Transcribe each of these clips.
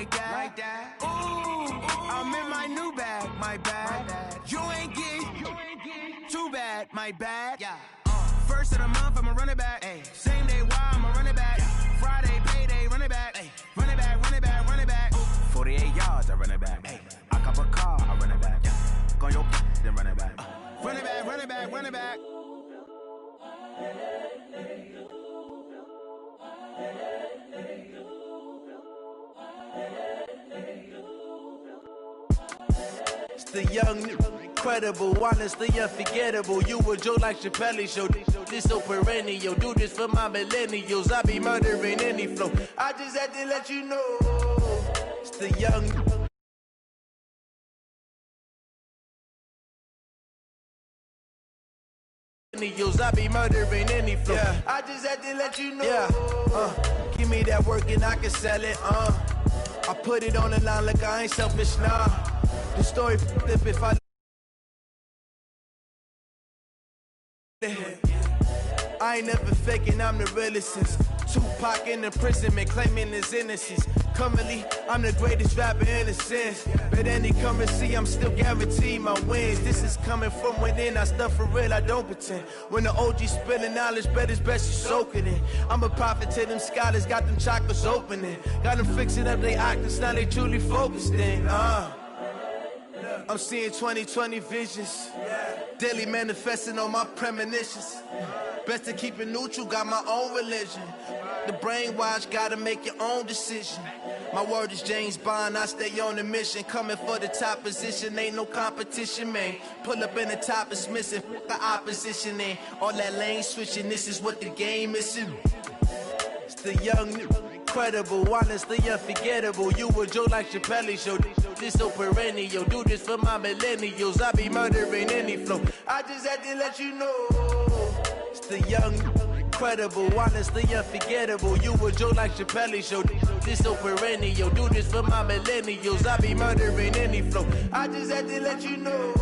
like that. Ooh, I'm in my new bag, my bad. You ain't get too bad, my bad. Yeah. First of the month, I'ma run it back. Ay. Same day, why I'ma run it back. Friday, payday, run it back. Ay. Run it back, run it back, run it back. 48 yards, I run it back. Ay. I cop a car, I run it back. Go on your then run it back. Run it back, run it back, run it back. It's the young, incredible, honestly unforgettable. You a Joe like Chappelle show. This so perennial. Do this for my millennials. I be murdering any flow. I just had to let you know. It's the young. I be murdering any flow. Yeah. I just had to let you know. Yeah. Give me that work and I can sell it. I put it on the line like I ain't selfish, nah. The story flip if I ain't never faking, I'm the realest since Tupac in imprisonment, claiming his innocence. Currently, I'm the greatest rapper in a sense. But any currency, I'm still guaranteed my wins. This is coming from within, I stuff for real, I don't pretend. When the OG spilling knowledge, bet it's best you soak it in. I'm a prophet to them scholars, got them chakras opening. Got them fixing up they octaves, now they truly focused in. I'm seeing 2020 visions, daily manifesting on my premonitions. Best to keep it neutral, got my own religion. The brainwash, gotta make your own decision. My word is James Bond, I stay on the mission. Coming for the top position, ain't no competition, man. Pull up in the top is missing, the opposition ain't. All that lane switching, this is what the game is. It's the young, incredible, honestly unforgettable. You a Joe like Chappelle show. This so perennial. Do this for my millennials. I be murdering any flow. I just had to let you know. It's the young, incredible, honestly unforgettable. You a Joe like Chappelle show. This so perennial. Do this for my millennials. I be murdering any flow. I just had to let you know.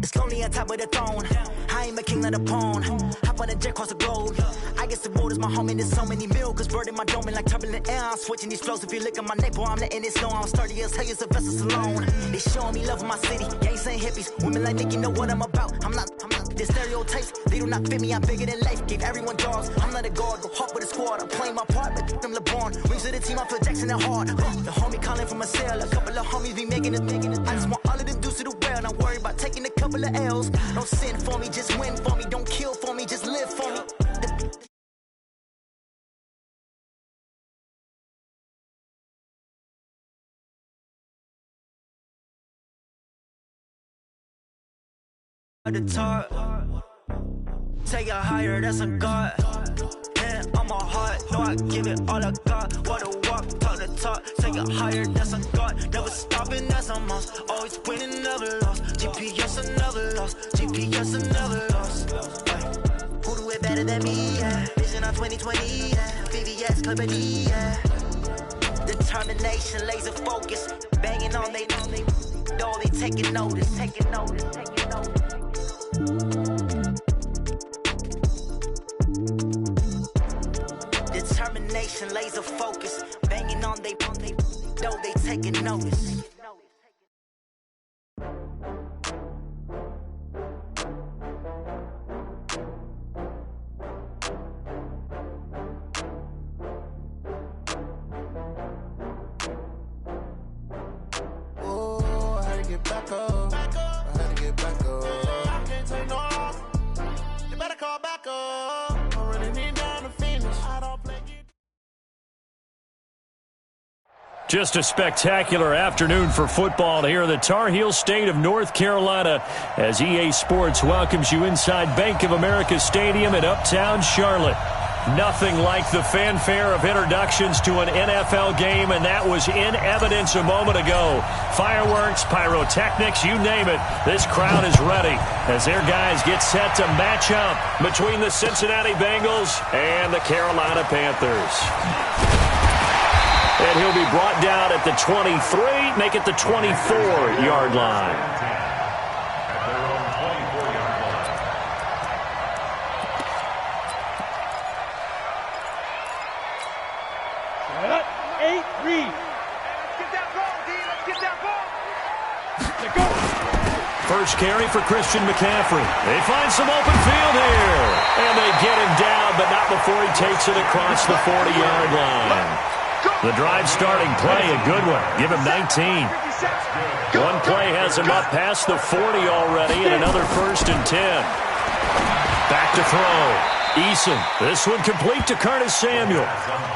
It's lonely on top of the throne. I ain't a king, not a pawn. Hop on a jet across the globe. I guess the road is my home and there's so many milkers birding my dome like turbulent air. I'm switching these flows. If you look at my neck, boy, I'm letting it snow. I'm sturdy as hell, a vessel alone. They showing me love in my city. Gangs ain't hippies. Women like Nicki know what I'm about. I'm not. The stereotypes, they do not fit me. I'm bigger than life. Gave everyone dogs. I'm not a guard. Go hard with a squad. I'm playing my part, but them LeBron. Rings to the team, I feel Jackson and hard. The homie calling from a cell. A couple of homies be making it. I just want all of them dudes to the well. Not worry about taking a couple of L's. Don't sin for me, just win for me. Don't kill for me, just live for me. The top, take it higher, that's a God. And on my heart, know I give it all I got. Wanna walk, talk the talk, take it higher, that's a God. Never stopping, that's a must. Always winning, never lost. GPS, I never lost. GPS, I never lost. Who do it better than me? Yeah. Vision on 2020, yeah. VVS, Clipper D, yeah. Determination, laser focus, banging on they know they taking notice, taking notice, taking notice. Determination, laser focus, banging on they know they taking notice. Oh, I had to get back up. I had to get back up. I can't take no loss. You better call back up. I really need down to finish. I don't play it. Just a spectacular afternoon for football here in the Tar Heel state of North Carolina as EA Sports welcomes you inside Bank of America Stadium in uptown Charlotte. Nothing like the fanfare of introductions to an NFL game, and that was in evidence a moment ago. Fireworks, pyrotechnics, you name it. This crowd is ready as their guys get set to match up between the Cincinnati Bengals and the Carolina Panthers. And he'll be brought down at the 23, make it the 24-yard line. First carry for Christian McCaffrey. They find some open field here. And they get him down, but not before he takes it across the 40-yard line. The drive starting play, a good one. Give him 19. One play has him up past the 40 already, and another 1st and 10. Back to throw. Eason, this one complete to Curtis Samuel.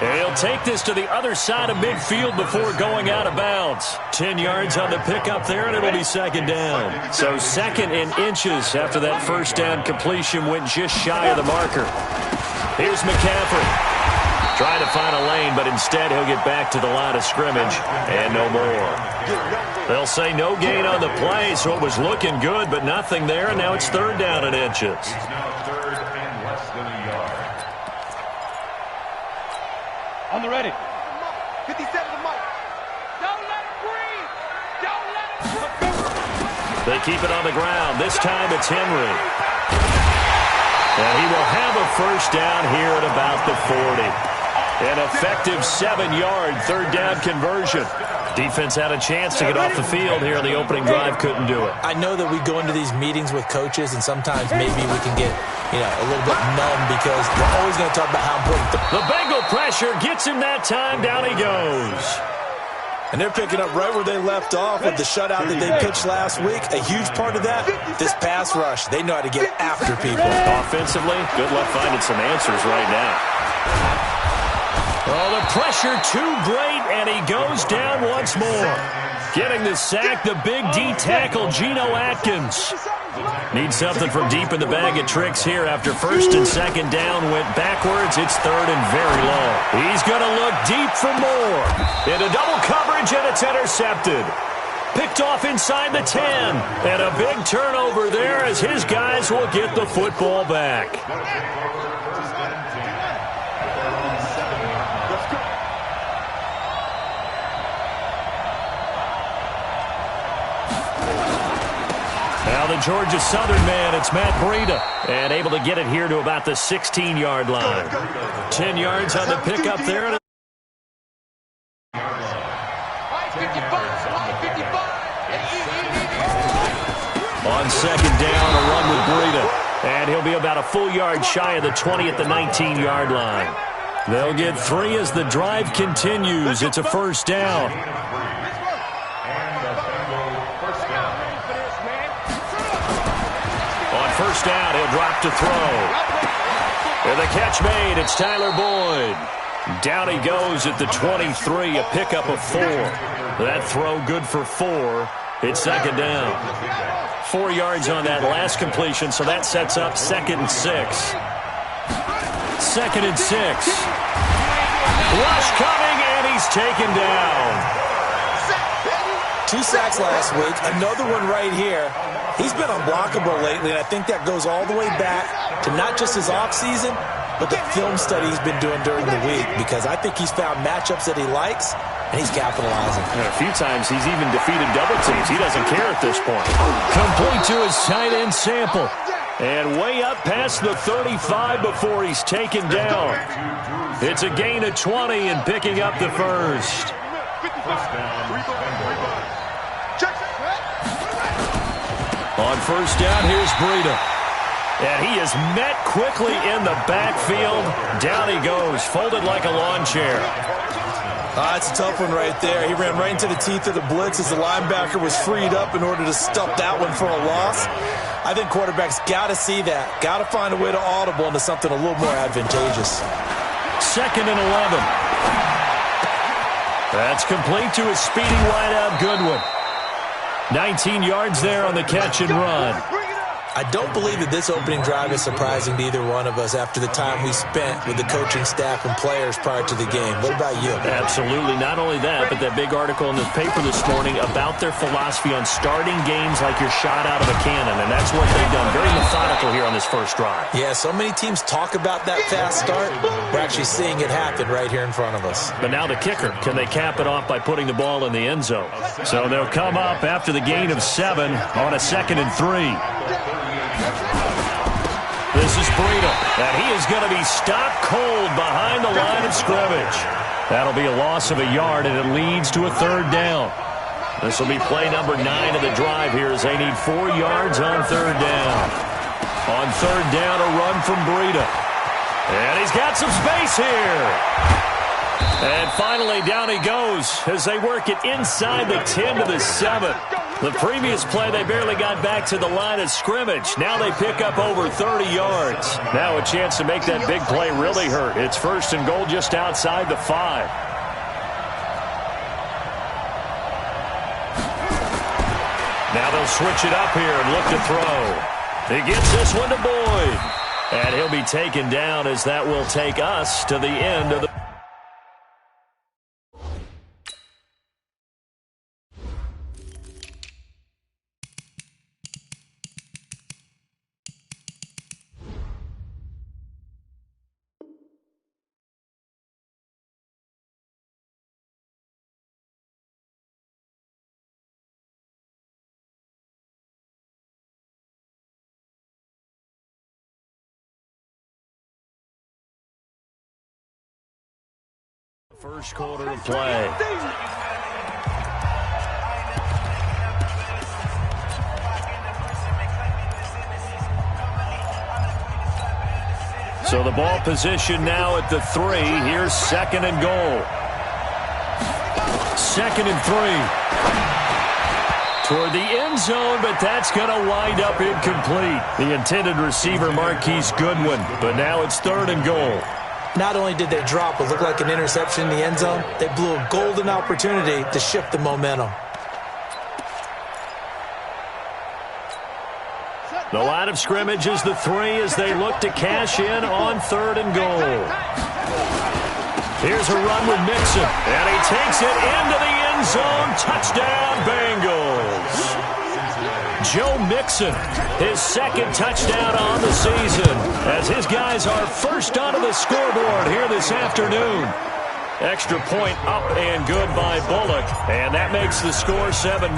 And he'll take this to the other side of midfield before going out of bounds. 10 yards on the pickup there, and it'll be 2nd down. So 2nd in inches after that 1st down completion went just shy of the marker. Here's McCaffrey. Trying to find a lane, but instead he'll get back to the line of scrimmage and no more. They'll say no gain on the play, so it was looking good, but nothing there, and now it's 3rd down in inches. On the ready. 57 to Mike. Don't let him breathe. Don't let him breathe. They keep it on the ground. This time it's Henry. And he will have a 1st down here at about the 40. An effective 7-yard 3rd down conversion. Defense had a chance to get off the field here in the opening drive, couldn't do it. I know that we go into these meetings with coaches, and sometimes maybe we can get, a little bit numb because we're always going to talk about how important the Bengal pressure gets him that time. Down he goes. And they're picking up right where they left off with the shutout that they pitched last week. A huge part of that, this pass rush. They know how to get after people. Offensively, good luck finding some answers right now. Oh, the pressure too great, and he goes down once more. Getting the sack, the big D tackle, Geno Atkins. Needs something from deep in the bag of tricks here after 1st and 2nd down went backwards. It's 3rd and very low. He's going to look deep for more. Into double coverage, and it's intercepted. Picked off inside the 10. And a big turnover there as his guys will get the football back. Now the Georgia Southern man, it's Matt Breida, and able to get it here to about the 16-yard line. 10 yards on the pickup there. On 2nd down, a run with Breida, and he'll be about a full yard shy of the 20 at the 19-yard line. They'll get 3 as the drive continues. It's a 1st down. First down, he'll drop to throw. And the catch made, it's Tyler Boyd. Down he goes at the 23, a pickup of 4. That throw good for 4. It's 2nd down. 4 yards on that last completion, so that sets up 2nd and 6. 2nd and 6. Rush coming, and he's taken down. 2 sacks last week, another one right here. He's been unblockable lately, and I think that goes all the way back to not just his offseason, but the film study he's been doing during the week, because I think he's found matchups that he likes, and he's capitalizing. And a few times he's even defeated double teams. He doesn't care at this point. Complete to his tight end Sample. And way up past the 35 before he's taken down. It's a gain of 20 and picking up the 1st. On 1st down, here's Breida. And he is met quickly in the backfield. Down he goes, folded like a lawn chair. It's a tough one right there. He ran right into the teeth of the blitz as the linebacker was freed up in order to stuff that one for a loss. I think quarterbacks got to see that. Got to find a way to audible into something a little more advantageous. 2nd and 11. That's complete to a speedy wideout Goodwin. 19 yards there on the catch and run. I don't believe that this opening drive is surprising to either one of us after the time we spent with the coaching staff and players prior to the game. What about you? Absolutely. Not only that, but that big article in the paper this morning about their philosophy on starting games like you're shot out of a cannon, and that's what they've done. Very methodical here on this first drive. Yeah, so many teams talk about that fast start. We're actually seeing it happen right here in front of us. But now the kicker, can they cap it off by putting the ball in the end zone? So they'll come up after the gain of 7 on a 2nd and 3. This is Breida, and he is going to be stopped cold behind the line of scrimmage. That'll be a loss of a yard, and it leads to a 3rd down. This will be play number 9 of the drive here as they need 4 yards on 3rd down. On 3rd down, a run from Breida. And he's got some space here. And finally, down he goes as they work it inside the 10 to the 7. The previous play, they barely got back to the line of scrimmage. Now they pick up over 30 yards. Now a chance to make that big play really hurt. It's 1st and goal just outside the 5. Now they'll switch it up here and look to throw. He gets this one to Boyd. And he'll be taken down as that will take us to the end of the... First quarter of play. So the ball position now at the 3. Here's 2nd and goal. 2nd and 3. Toward the end zone, but that's going to wind up incomplete. The intended receiver, Marquise Goodwin, but now it's 3rd and goal. Not only did they drop what looked like an interception in the end zone, they blew a golden opportunity to shift the momentum. The line of scrimmage is the 3 as they look to cash in on 3rd and goal. Here's a run with Mixon, and he takes it into the end zone. Touchdown, Bengals. Joe Mixon, his 2nd touchdown on the season, as his guys are first onto the scoreboard here this afternoon. Extra point up and good by Bullock, and that makes the score 7-0.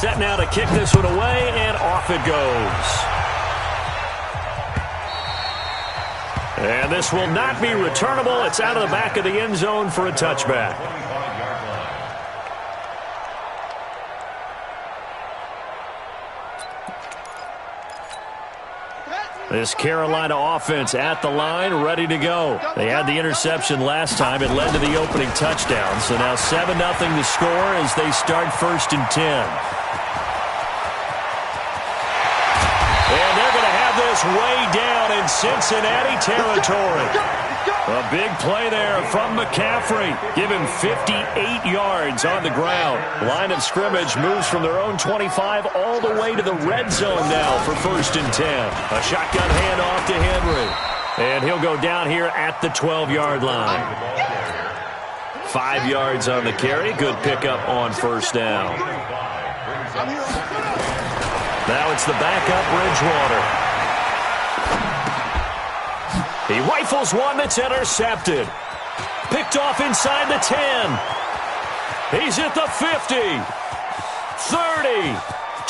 Set now to kick this one away, and off it goes. And this will not be returnable. It's out of the back of the end zone for a touchback. This Carolina offense at the line, ready to go. They had the interception last time. It led to the opening touchdown. So now 7-0 to score as they start 1st and 10. And they're going to have this way down in Cincinnati territory. A big play there from McCaffrey. Give him 58 yards on the ground. Line of scrimmage moves from their own 25 all the way to the red zone now for 1st and 10. A shotgun handoff to Henry. And he'll go down here at the 12-yard line. 5 yards on the carry. Good pickup on 1st down. Now it's the backup Bridgewater. He rifles one that's intercepted. Picked off inside the 10. He's at the 50. 30.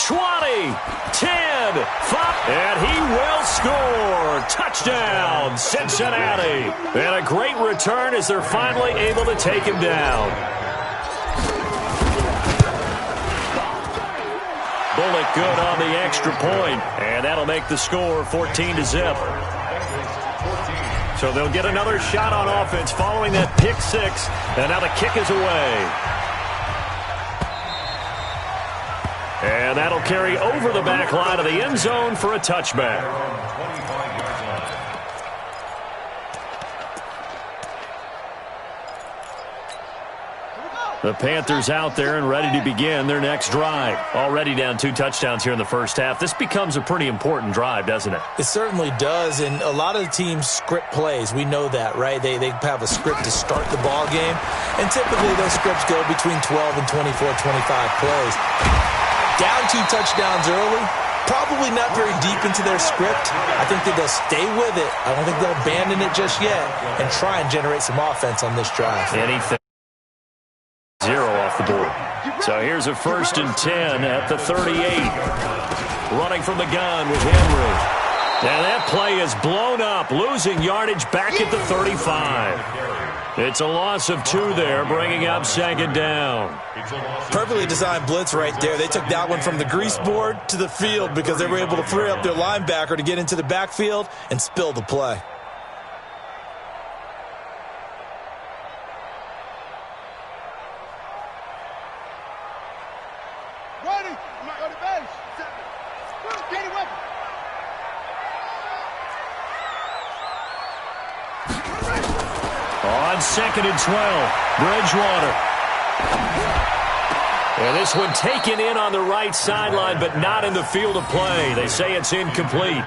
20. 10. 5. And he will score. Touchdown, Cincinnati. And a great return as they're finally able to take him down. Bullock good on the extra point, and that'll make the score 14-0. So they'll get another shot on offense following that pick 6, and now the kick is away. And that'll carry over the back line of the end zone for a touchback. The Panthers out there and ready to begin their next drive. Already down 2 touchdowns here in the first half. This becomes a pretty important drive, doesn't it? It certainly does, and a lot of the teams script plays. We know that, right? They have a script to start the ball game, and typically those scripts go between 12 and 24, 25 plays. Down 2 touchdowns early, probably not very deep into their script. I think that they'll stay with it. I don't think they'll abandon it just yet and try and generate some offense on this drive. Anything. 0 off the board. So here's a 1st and 10 at the 38. Running from the gun with Henry. And that play is blown up, losing yardage back at the 35. It's a loss of 2 there, bringing up 2nd down. Perfectly designed blitz right there. They took that one from the grease board to the field because they were able to free up their linebacker to get into the backfield and spill the play. On 2nd and 12, Bridgewater. And this one taken in on the right sideline, but not in the field of play. They say it's incomplete.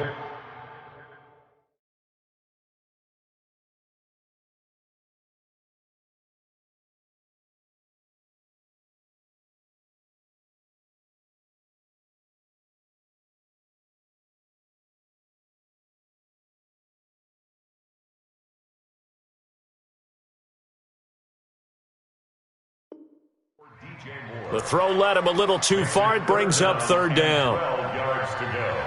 The throw led him a little too far. It brings up 3rd down. 12 yards to go.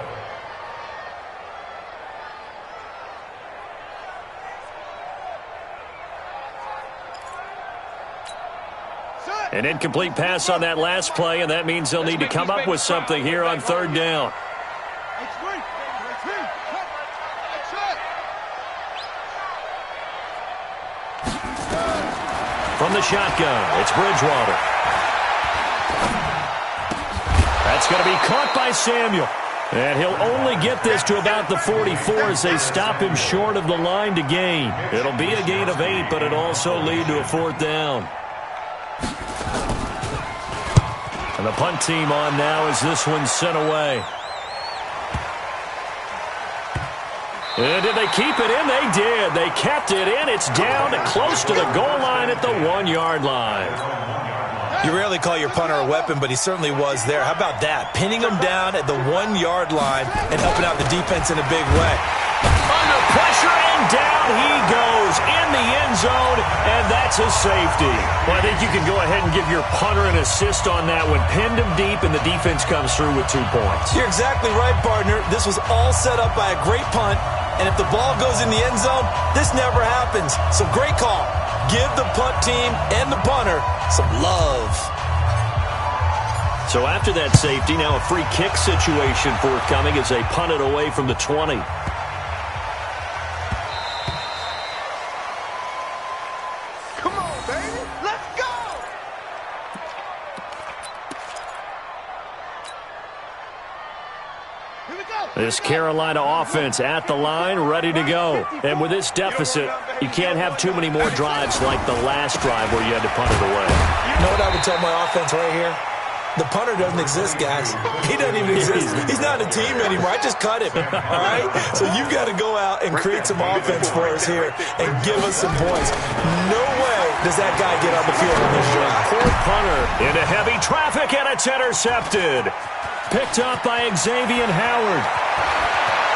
An incomplete pass on that last play, and that means they'll need to come up with something here on 3rd down. From the shotgun, it's Bridgewater. That's going to be caught by Samuel. And he'll only get this to about the 44 as they stop him short of the line to gain. It'll be a gain of 8, but it'll also lead to a 4th down. And the punt team on now as this one's sent away. And did they keep it in? They did. They kept it in. It's down close to the goal line at the 1-yard line. You rarely call your punter a weapon, but he certainly was there. How about that? Pinning him down at the 1-yard line and helping out the defense in a big way. Under pressure, and down he goes in the end zone, and that's a safety. Well, I think you can go ahead and give your punter an assist on that one. Pinned him deep, and the defense comes through with 2 points. You're exactly right, partner. This was all set up by a great punt, and if the ball goes in the end zone, this never happens. So great call. Give the punt team and the punter some love. So after that safety, now a free kick situation forthcoming as they punt it away from the 20. Come on, baby. Let's go. Here we go. This Carolina offense at the line, ready to go. And with this deficit, you can't have too many more drives like the last drive where you had to punt it away. You know what I would tell my offense right here? The punter doesn't exist, guys. He doesn't even exist. He's not a team anymore. I just cut him, all right? So you've got to go out and create some offense for us here and give us some points. No way does that guy get on the field in this drive. Poor punter into heavy traffic, and it's intercepted. Picked up by Xavier Howard.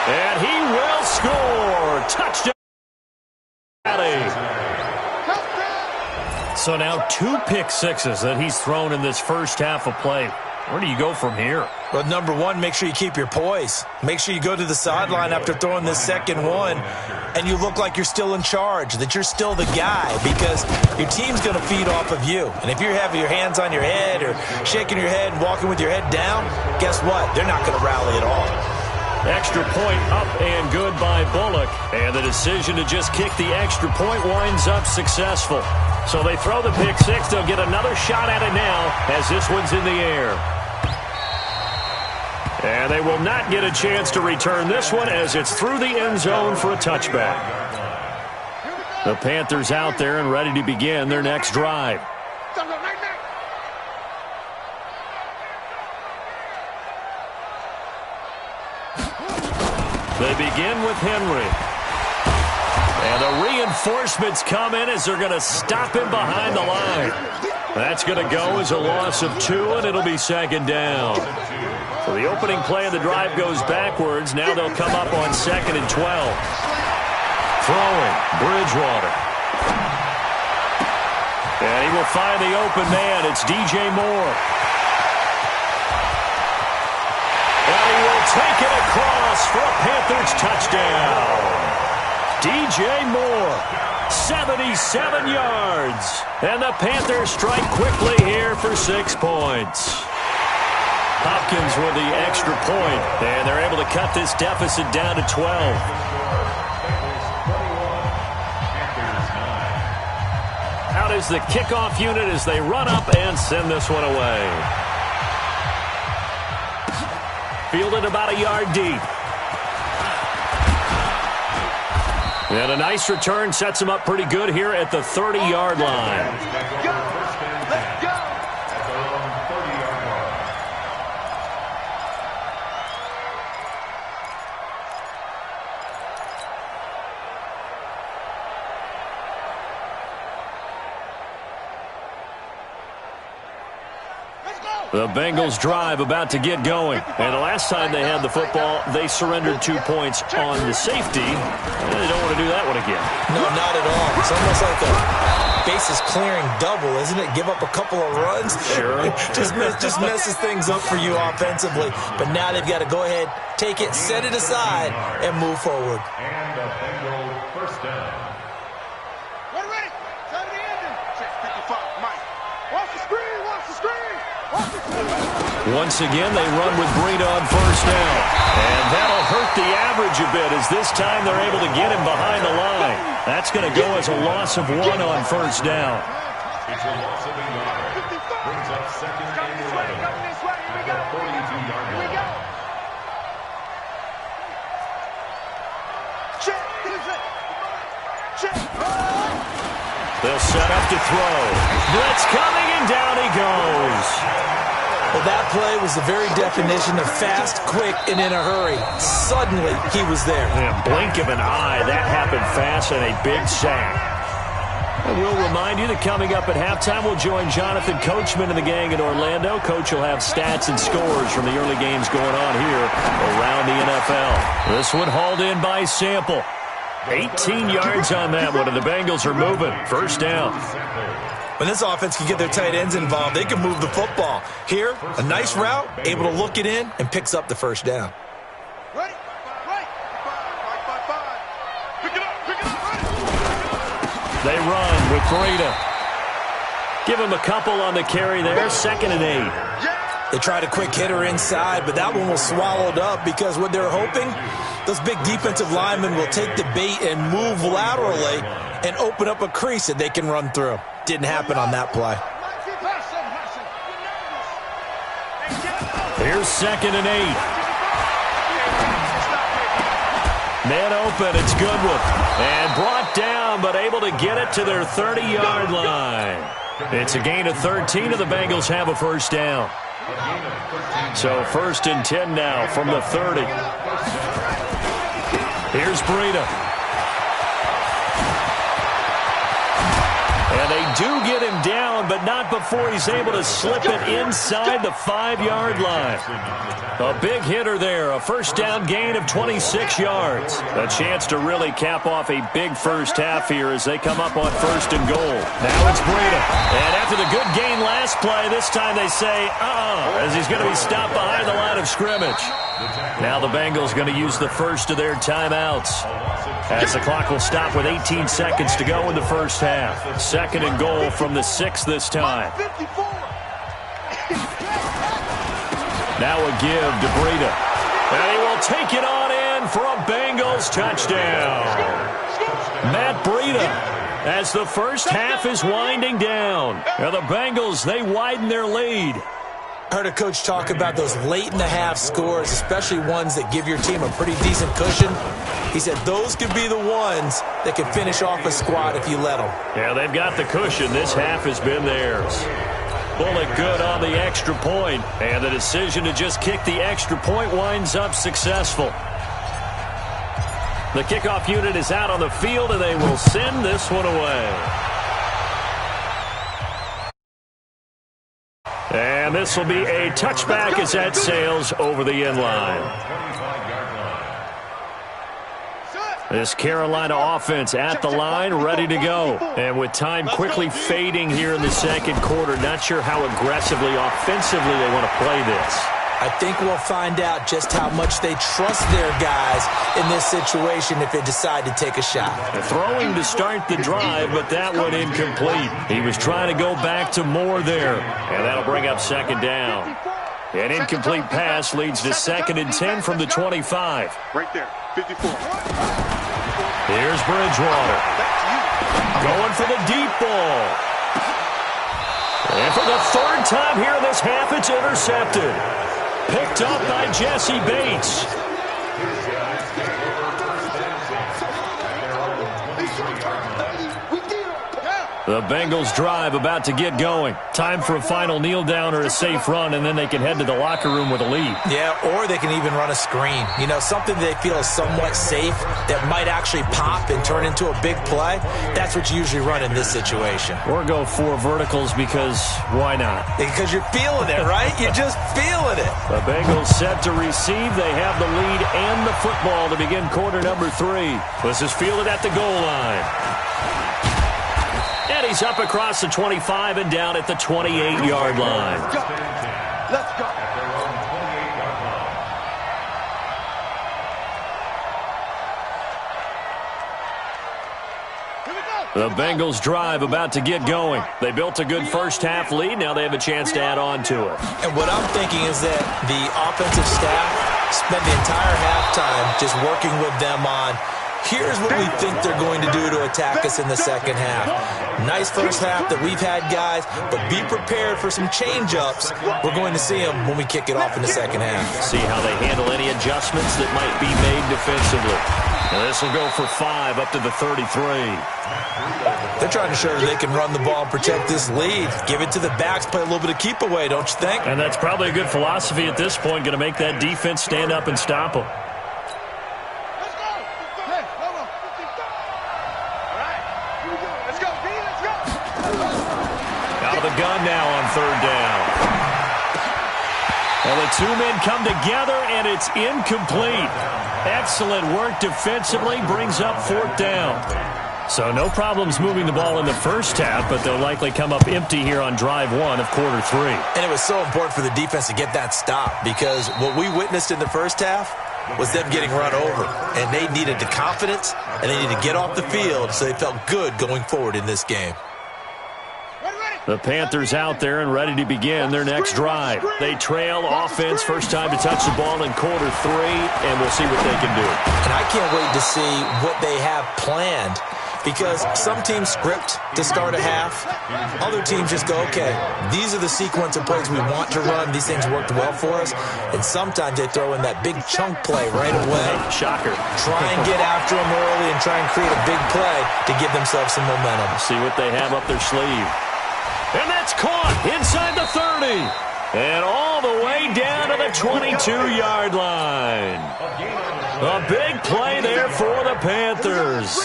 And he will score. Touchdown. So now 2 pick sixes that he's thrown in this first half of play. Where do you go from here? Well, number one, make sure you keep your poise. Make sure you go to the sideline after throwing this second one, and you look like you're still in charge, that you're still the guy, because your team's going to feed off of you. And if you're having your hands on your head or shaking your head and walking with your head down, guess what? They're not going to rally at all. Extra point up and good by Bullock. And the decision to just kick the extra point winds up successful. So they throw the pick six. They'll get another shot at it now as this one's in the air. And they will not get a chance to return this one as it's through the end zone for a touchback. The Panthers out there and ready to begin their next drive. They begin with Henry. And the reinforcements come in as they're going to stop him behind the line. That's going to go as a loss of 2, and it'll be second down. So the opening play of the drive goes backwards. Now they'll come up on 2nd and 12. Throwing, Bridgewater. And he will find the open man. It's DJ Moore. And he will take it across for a Panthers touchdown. DJ Moore, 77 yards. And the Panthers strike quickly here for 6 points. Hopkins with the extra point, and they're able to cut this deficit down to 12. Out is the kickoff unit as they run up and send this one away. Fielded about a yard deep. And a nice return sets him up pretty good here at the 30-yard line. Let's go! The Bengals drive about to get going. And the last time they had the football, they surrendered 2 points on the safety. And they don't want to do that one again. No, not at all. It's almost like a bases clearing double, isn't it? Give up a couple of runs. Sure. just messes things up for you offensively. But now they've got to go ahead, take it, set it aside, and move forward. And the Bengals first down. We're ready. Time to end it. Check 55, Mike. Watch the screen. Watch the screen. Once again, they run with Breida on first down. And that'll hurt the average a bit as this time they're able to get him behind the line. That's going to go as a loss of 1 on first down. It's a loss of a yard. Brings up 2nd and 11 at the 42-yard line. They'll set up to throw. Blitz coming, and down he goes. Well, that play was the very definition of fast, quick, and in a hurry. Suddenly, he was there. In a blink of an eye, that happened fast and a big sack. And we'll remind you that coming up at halftime, we'll join Jonathan Coachman and the gang in Orlando. Coach will have stats and scores from the early games going on here around the NFL. This one hauled in by Sample. 18 yards on that one, and the Bengals are moving. First down. When this offense can get their tight ends involved, they can move the football. Here, a nice route, able to look it in, and picks up the first down. Ready? Right. 5. Pick it up. Ready? They run with Breida. Give him a couple on the carry there. 2nd and 8. They tried a quick hitter inside, but that one was swallowed up because what they're hoping, those big defensive linemen will take the bait and move laterally and open up a crease that they can run through. Didn't happen on that play. Here's 2nd and 8. Man open, it's Goodwin. And brought down, but able to get it to their 30-yard line. It's a gain of 13, and the Bengals have a first down. So 1st and 10 now from the 30. Here's Breida. And they do get him down, but not before he's able to slip it inside the 5-yard line. A big hitter there, a first down gain of 26 yards. A chance to really cap off a big first half here as they come up on 1st and goal. Now it's Breida. And after the good gain last play, this time they say, as he's going to be stopped behind the line of scrimmage. Now the Bengals going to use the first of their timeouts, as the clock will stop with 18 seconds to go in the first half. 2nd and goal from the 6 this time. Now a give to Breida. And he will take it on in for a Bengals touchdown. Matt Breida, as the first half is winding down. Now the Bengals, they widen their lead. I heard a coach talk about those late-in-the-half scores, especially ones that give your team a pretty decent cushion. He said those could be the ones that can finish off a squad if you let them. Yeah, they've got the cushion. This half has been theirs. Bullet good on the extra point, and the decision to just kick the extra point winds up successful. The kickoff unit is out on the field, and they will send this one away. And this will be a touchback as that sails over the end line. This Carolina offense at the line, ready to go. And with time quickly fading here in the second quarter, not sure how aggressively, offensively they want to play this. I think we'll find out just how much they trust their guys in this situation if they decide to take a shot. Throwing to start the drive, but that one incomplete. He was trying to go back to more there, and that'll bring up second down. An incomplete pass leads to 2nd and 10 from the 25. Right there, 54. Here's Bridgewater. Going for the deep ball. And for the 3rd time here in this half, it's intercepted. Picked up by Jesse Bates. The Bengals drive about to get going. Time for a final kneel down or a safe run, and then they can head to the locker room with a lead. Yeah, or they can even run a screen. You know, something they feel is somewhat safe that might actually pop and turn into a big play. That's what you usually run in this situation. Or go 4 verticals because why not? Because you're feeling it, right? You're just feeling it. The Bengals set to receive. They have the lead and the football to begin quarter number 3. This is fielded at the goal line. And he's up across the 25 and down at the 28-yard line. Let's go. The Bengals drive about to get going. They built a good first-half lead. Now they have a chance to add on to it. And what I'm thinking is that the offensive staff spent the entire halftime just working with them on here's what we think they're going to do to attack us in the second half. Nice first half that we've had, guys, but be prepared for some change-ups. We're going to see them when we kick it off in the second half. See how they handle any adjustments that might be made defensively. And this will go for 5 up to the 33. They're trying to show that they can run the ball and protect this lead. Give it to the backs, play a little bit of keep away, don't you think? And that's probably a good philosophy at this point, going to make that defense stand up and stop them. Gun now on 3rd down. Well, the 2 men come together, and it's incomplete. Excellent work defensively, brings up 4th down. So no problems moving the ball in the first half, but they'll likely come up empty here on drive 1 of quarter 3. And it was so important for the defense to get that stop because what we witnessed in the first half was them getting run over. And they needed the confidence, and they needed to get off the field so they felt good going forward in this game. The Panthers out there and ready to begin their next drive. They trail offense, first time to touch the ball in quarter 3, and we'll see what they can do. And I can't wait to see what they have planned because some teams script to start a half. Other teams just go, okay, these are the sequence of plays we want to run. These things worked well for us. And sometimes they throw in that big chunk play right away. Shocker. Try and get after them early and try and create a big play to give themselves some momentum. See what they have up their sleeve. And that's caught inside the 30. And all the way down to the 22-yard line. A big play there for the Panthers.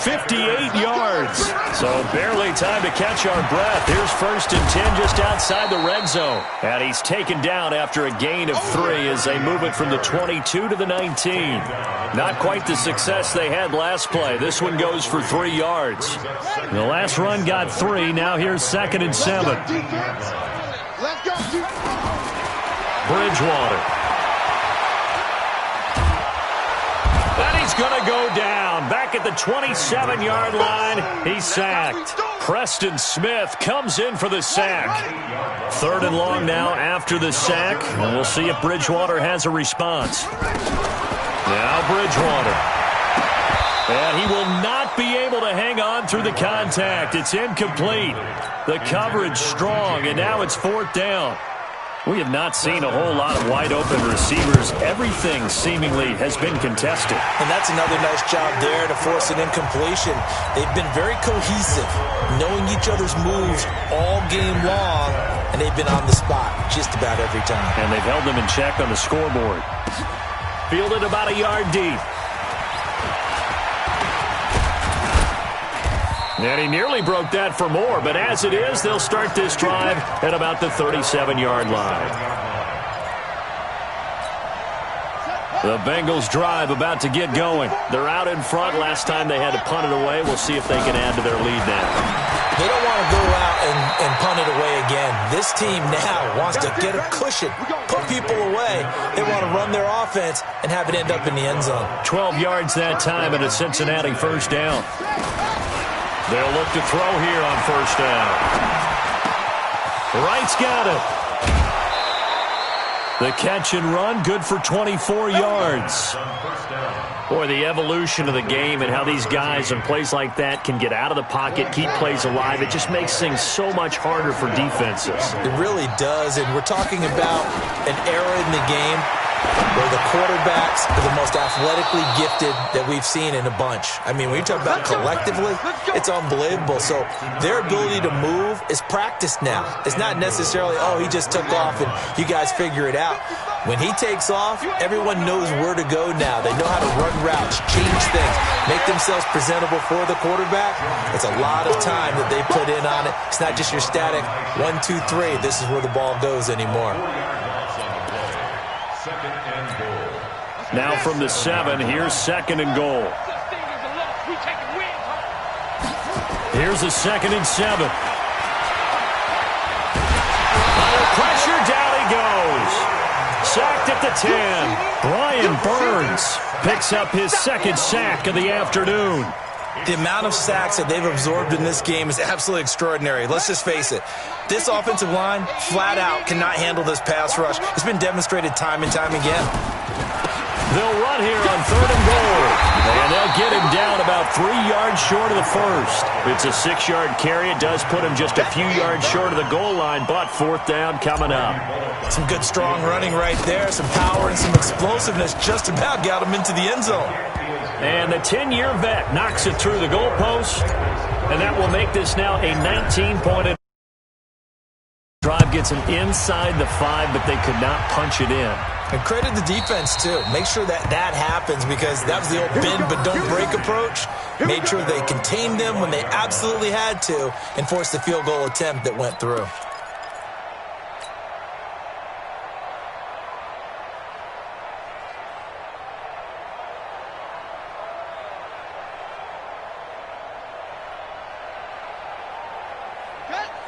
58 yards. So barely time to catch our breath. Here's 1st and 10 just outside the red zone. And he's taken down after a gain of 3 as they move it from the 22 to the 19. Not quite the success they had last play. This one goes for 3 yards. The last run got 3. Now here's 2nd and 7. Let's go. Bridgewater. And he's going to go down. Back at the 27-yard line, he's sacked. Preston Smith comes in for the sack. 3rd and long now after the sack. And we'll see if Bridgewater has a response. Now Bridgewater. And he will not be able to hang on through the contact. It's incomplete. The coverage strong, and now it's 4th down. We have not seen a whole lot of wide-open receivers. Everything seemingly has been contested. And that's another nice job there to force an incompletion. They've been very cohesive, knowing each other's moves all game long, and they've been on the spot just about every time. And they've held them in check on the scoreboard. Fielded about a yard deep. And he nearly broke that for more, but as it is, they'll start this drive at about the 37-yard line. The Bengals drive about to get going. They're out in front. Last time they had to punt it away. We'll see if they can add to their lead now. They don't want to go out and punt it away again. This team now wants to get a cushion, put people away. They want to run their offense and have it end up in the end zone. 12 yards that time and a Cincinnati first down. They'll look to throw here on first down. Wright's got it. The catch and run, good for 24 yards. Boy, the evolution of the game and how these guys in plays like that can get out of the pocket, keep plays alive, it just makes things so much harder for defenses. It really does, and we're talking about an era in the game where the quarterbacks are the most athletically gifted that we've seen in a bunch. I mean, when you talk about collectively, it's unbelievable. So their ability to move is practiced now. It's not necessarily, oh, he just took off and you guys figure it out. When he takes off, everyone knows where to go now. They know how to run routes, change things, make themselves presentable for the quarterback. It's a lot of time that they put in on it. It's not just your static 1, 2, 3. This is where the ball goes anymore. Now from the 7, here's 2nd and goal. Here's a 2nd and 7. Under pressure, down he goes. Sacked at the 10. Brian Burns picks up his 2nd sack of the afternoon. The amount of sacks that they've absorbed in this game is absolutely extraordinary. Let's just face it. This offensive line, flat out, cannot handle this pass rush. It's been demonstrated time and time again. They'll run here on 3rd and goal. And they'll get him down about 3 yards short of the first. It's a 6-yard carry. It does put him just a few yards short of the goal line, but 4th down coming up. Some good, strong running right there. Some power and some explosiveness just about got him into the end zone. And the 10-year vet knocks it through the goalpost. And that will make this now a 19-point drive. Gets him inside the 5, but they could not punch it in. And credit the defense, too. Make sure that happens because that was the old bend but don't break approach. Made sure they contained them when they absolutely had to and forced the field goal attempt that went through.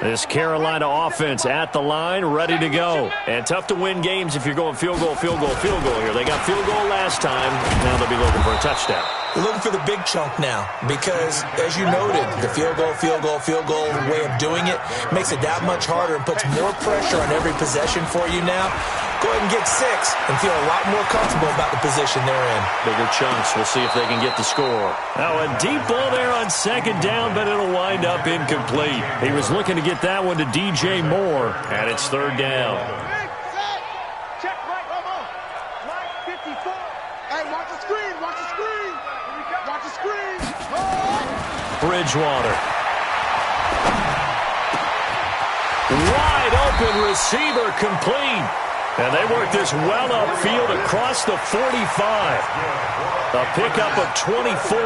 This Carolina offense at the line, ready to go. And tough to win games if you're going field goal, field goal, field goal here. They got field goal last time. Now they'll be looking for a touchdown. They're looking for the big chunk now because, as you noted, the field goal way of doing it makes it that much harder and puts more pressure on every possession for you now. Go ahead and get 6 and feel a lot more comfortable about the position they're in. Bigger chunks. We'll see if they can get the score. Now a deep ball there on 2nd down, but it'll wind up incomplete. He was looking to get that one to DJ Moore, and it's 3rd down. Check right, line 54. Hey, watch the screen, watch the screen. Watch the screen. Bridgewater. Wide open receiver complete. And they work this well upfield across the 45. A pickup of 24.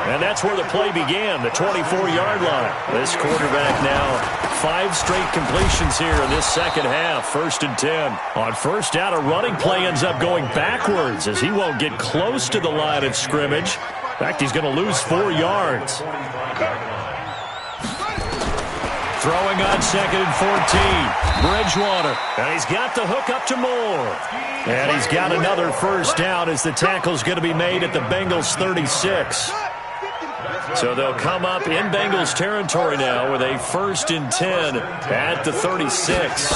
And that's where the play began, the 24-yard line. This quarterback now 5 straight completions here in this second half. 1st and 10. On first down, a running play ends up going backwards as he won't get close to the line of scrimmage. In fact, he's going to lose 4 yards. Throwing on 2nd and 14. Bridgewater. And he's got the hook up to Moore. And he's got another first down as the tackle's going to be made at the Bengals 36. So they'll come up in Bengals territory now with a 1st and 10 at the 36.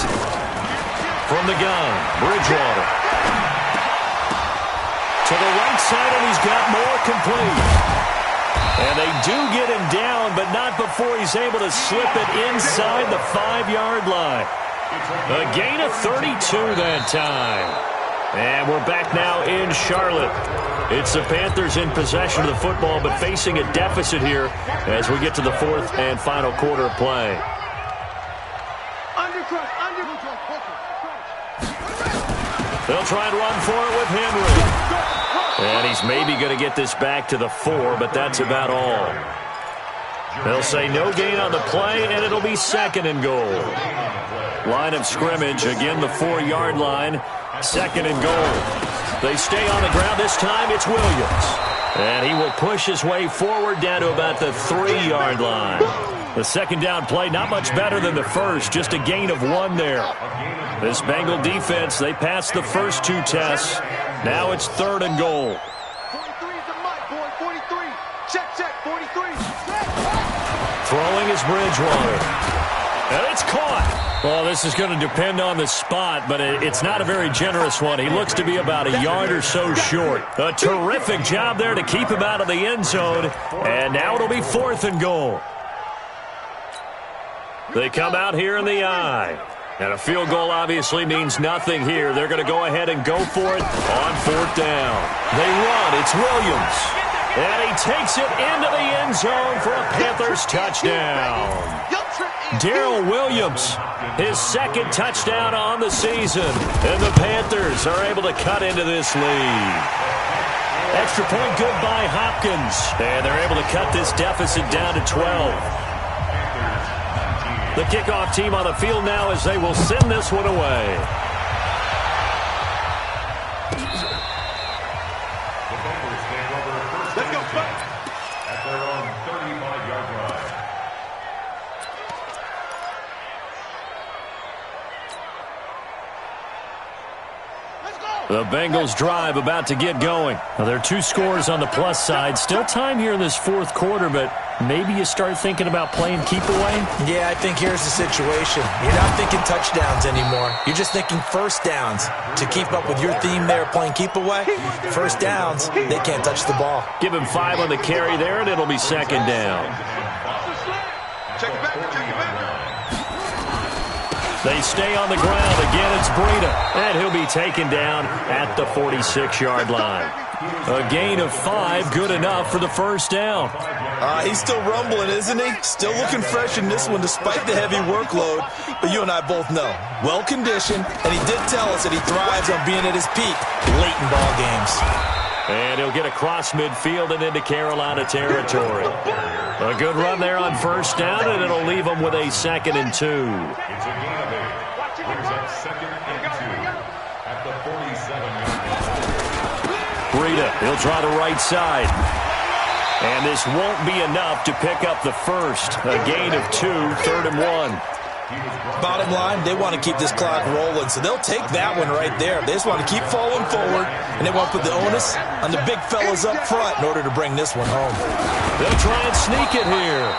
From the gun, Bridgewater. To the right side, and he's got Moore complete. And they do get him down, but not before he's able to slip it inside the 5-yard line. A gain of 32 that time. And we're back now in Charlotte. It's the Panthers in possession of the football, but facing a deficit here as we get to the 4th and final quarter of play. They'll try and run for it with Henry. And he's maybe going to get this back to the 4, but that's about all. They'll say no gain on the play, and it'll be 2nd and goal. Line of scrimmage, again the 4-yard line, 2nd and goal. They stay on the ground. This time it's Williams. And he will push his way forward down to about the 3-yard line. The second down play, not much better than the first, just a gain of 1 there. This Bengal defense, they passed the first 2 tests. Now it's 3rd and goal. 43 is the mic, boy. 43. Check, 43. Throwing is Bridgewater. And it's caught. Well, this is going to depend on the spot, but it's not a very generous one. He looks to be about a yard or so short. A terrific job there to keep him out of the end zone. And now it'll be 4th and goal. They come out here in the eye. And a field goal obviously means nothing here. They're going to go ahead and go for it on 4th down. They run. It's Williams. And he takes it into the end zone for a Panthers touchdown. Darrell Williams, his 2nd touchdown on the season. And the Panthers are able to cut into this lead. Extra point good by Hopkins. And they're able to cut this deficit down to 12. The kickoff team on the field now as they will send this one away. Let's go, at their own 35-yard line. The Bengals drive about to get going. Now, there are 2 scores on the plus side. Still time here in this 4th quarter, but maybe you start thinking about playing keep away? Yeah, I think here's the situation. You're not thinking touchdowns anymore. You're just thinking first downs. To keep up with your theme there, playing keep away, first downs, they can't touch the ball. Give him 5 on the carry there, and it'll be 2nd down. Check it back. They stay on the ground. Again, it's Breida. And he'll be taken down at the 46-yard line. A gain of 5, good enough for the first down. He's still rumbling, isn't he? Still looking fresh in this one despite the heavy workload. But you and I both know, well-conditioned, and he did tell us that he thrives on being at his peak late in ball games. And he'll get across midfield and into Carolina territory. A good run there on first down, and it'll leave him with a 2nd and 2. It's a gain of 8. Brings up 2nd and 2 at the 47-yard line. Breida, he'll try the right side. And this won't be enough to pick up the first. A gain of 2, 3rd and 1. Bottom line, they want to keep this clock rolling, so they'll take that one right there. They just want to keep falling forward, and they want to put the onus on the big fellas up front in order to bring this one home. They'll try and sneak it here.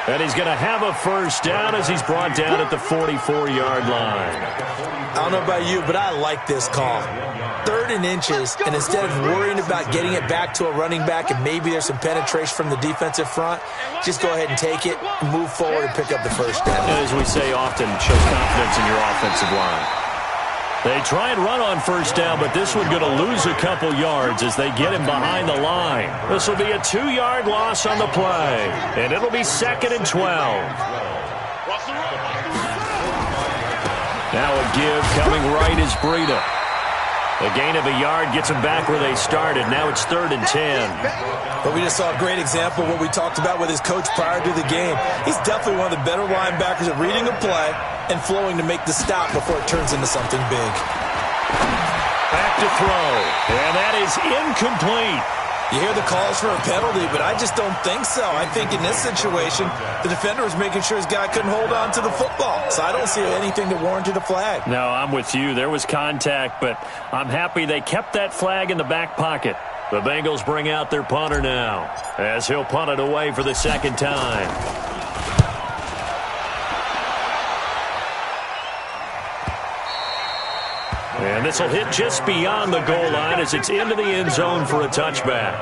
And he's going to have a first down as he's brought down at the 44-yard line. I don't know about you, but I like this call. 3rd and inches, and instead of worrying about getting it back to a running back and maybe there's some penetration from the defensive front, just go ahead and take it, move forward, and pick up the first down. And as we say often, shows confidence in your offensive line. They try and run on first down, but this one going to lose a couple yards as they get him behind the line. This will be a 2-yard loss on the play, and it'll be 2nd and 12. Now a give coming right is Breida. A gain of a yard gets them back where they started. Now it's 3rd and 10. But we just saw a great example of what we talked about with his coach prior to the game. He's definitely one of the better linebackers at reading a play and flowing to make the stop before it turns into something big. Back to throw. And that is incomplete. You hear the calls for a penalty, but I just don't think so. I think in this situation, the defender was making sure his guy couldn't hold on to the football. So I don't see anything that warranted a flag. No, I'm with you. There was contact, but I'm happy they kept that flag in the back pocket. The Bengals bring out their punter now as he'll punt it away for the 2nd time. And this will hit just beyond the goal line as it's into the end zone for a touchback.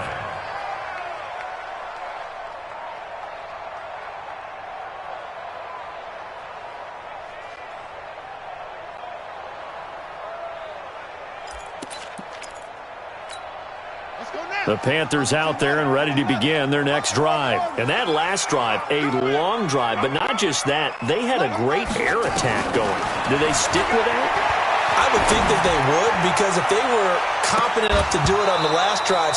The Panthers out there and ready to begin their next drive. And that last drive, a long drive, but not just that. They had a great air attack going. Do they stick with that? I would think that they would, because if they were confident enough to do it on the last drive,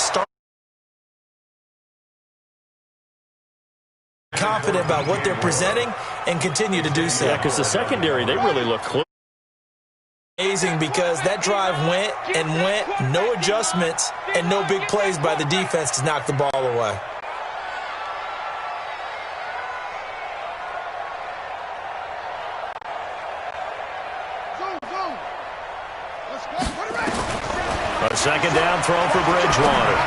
confident about what they're presenting and continue to do so. Yeah, because the secondary, they really look close. Amazing because that drive went and went, no adjustments, and no big plays by the defense to knock the ball away. A second down throw for Bridgewater.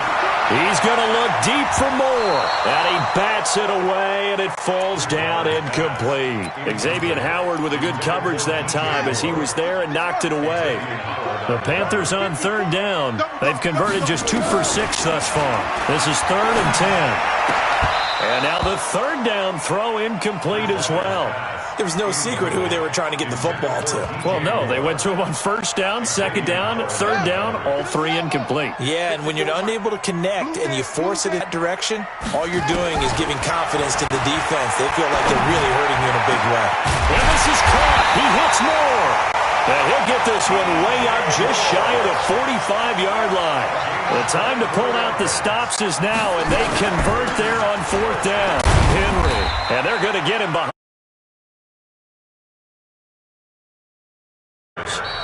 He's going to look deep for more. And he bats it away, and it falls down incomplete. Xavier Howard with a good coverage that time as he was there and knocked it away. The Panthers on third down. They've converted just 2 for 6 thus far. This is 3rd and 10. And now the third down throw incomplete as well. There was no secret who they were trying to get the football to. Well, no. They went to him on first down, second down, third down, all 3 incomplete. Yeah, and when you're unable to connect and you force it in that direction, all you're doing is giving confidence to the defense. They feel like they're really hurting you in a big way. And this is caught. He hits more. And he'll get this one way up just shy of the 45-yard line. The time to pull out the stops is now, and they convert there on 4th down. Henry. And they're going to get him behind.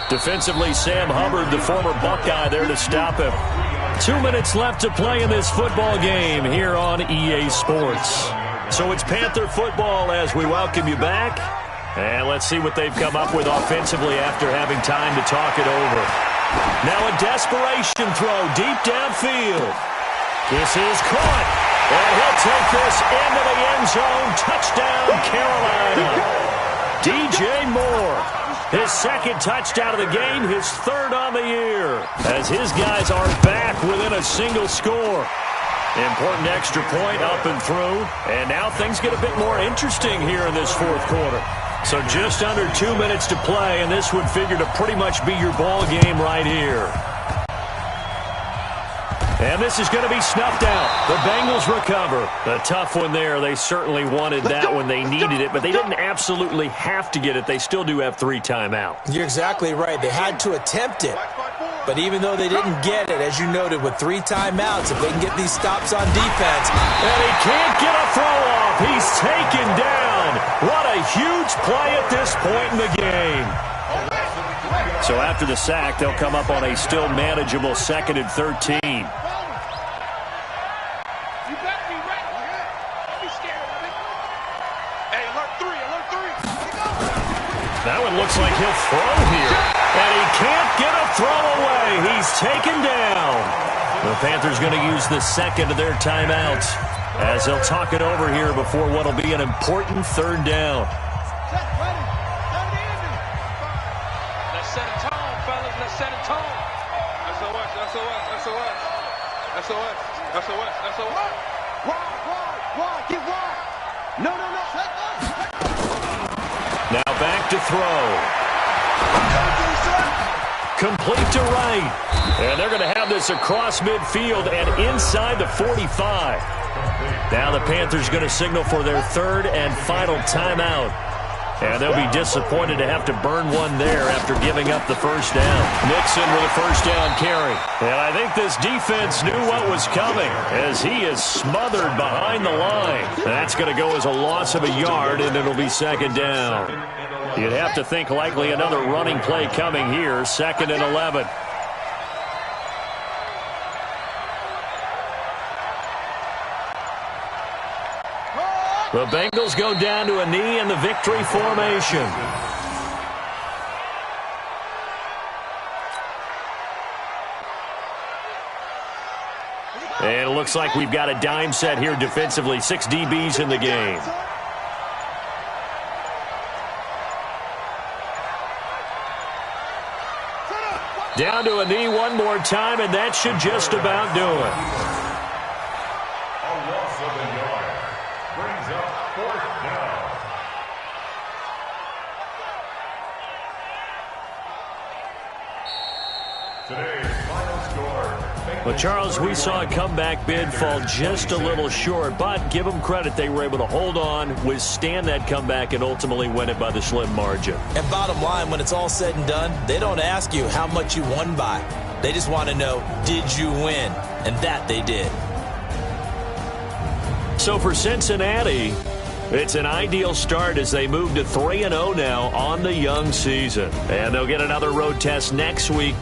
Defensively, Sam Hubbard, the former Buckeye, there to stop him. 2 minutes left to play in this football game here on EA Sports. So it's Panther football as we welcome you back. And let's see what they've come up with offensively after having time to talk it over. Now a desperation throw deep downfield. This is caught. And he'll take this into the end zone. Touchdown, Carolina. DJ Moore. His second touchdown of the game, his 3rd on the year, as his guys are back within a single score. Important extra point up and through, and now things get a bit more interesting here in this 4th quarter. So just under 2 minutes to play, and this would figure to pretty much be your ball game right here. And this is going to be snuffed out. The Bengals recover. A tough one there. They certainly wanted that when they needed it, but they didn't absolutely have to get it. They still do have 3 timeouts. You're exactly right. They had to attempt it. But even though they didn't get it, as you noted, with 3 timeouts, if they can get these stops on defense. And he can't get a throw off. He's taken down. What a huge play at this point in the game. So after the sack, they'll come up on a still manageable 2nd and 13. That one looks like he'll throw here. And he can't get a throw away. He's taken down. The Panthers going to use the 2nd of their timeouts as they'll talk it over here before what will be an important 3rd down. Let's set a tone, fellas. Let's set a tone. SOS, SOS, SOS. SOS, SOS, SOS. Wide, get wide. No. Now back to throw. Complete to right. And they're going to have this across midfield and inside the 45. Now the Panthers going to signal for their 3rd and final timeout. And they'll be disappointed to have to burn one there after giving up the first down. Nixon with a first down carry. And I think this defense knew what was coming as he is smothered behind the line. That's going to go as a loss of a yard, and it'll be 2nd down. You'd have to think likely another running play coming here, 2nd and 11. The Bengals go down to a knee in the victory formation. And it looks like we've got a dime set here defensively. 6 DBs in the game. Down to a knee one more time, and that should just about do it. But, Charles, we saw a comeback bid fall just a little short, but give them credit. They were able to hold on, withstand that comeback, and ultimately win it by the slim margin. And bottom line, when it's all said and done, they don't ask you how much you won by. They just want to know, did you win? And that they did. So for Cincinnati, it's an ideal start as they move to 3-0 now on the young season. And they'll get another road test next week.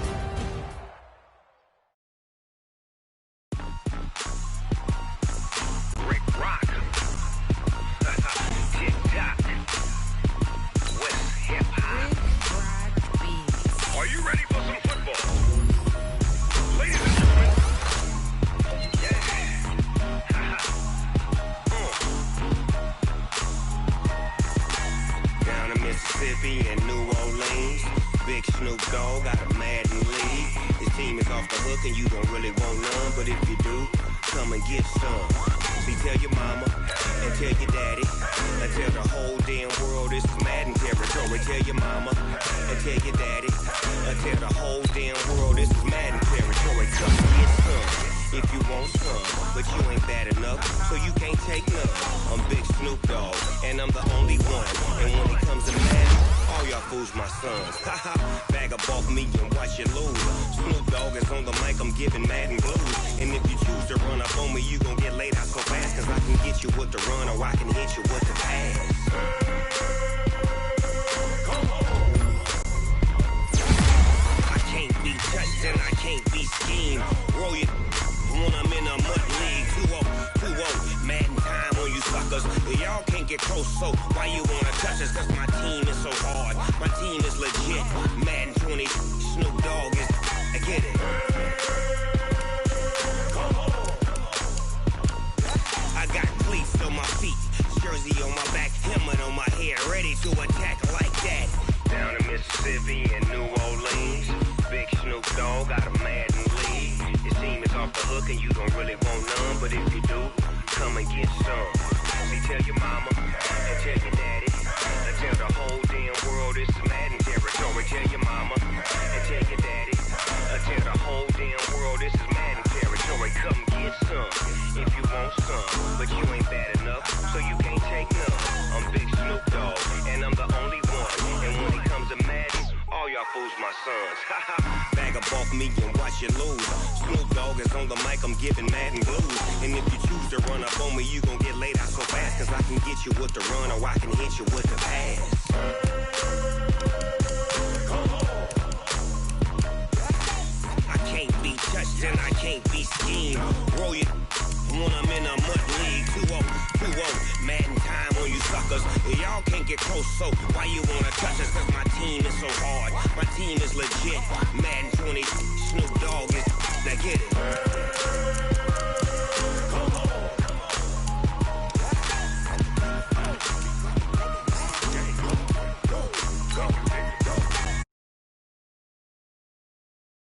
Now get it. Come on.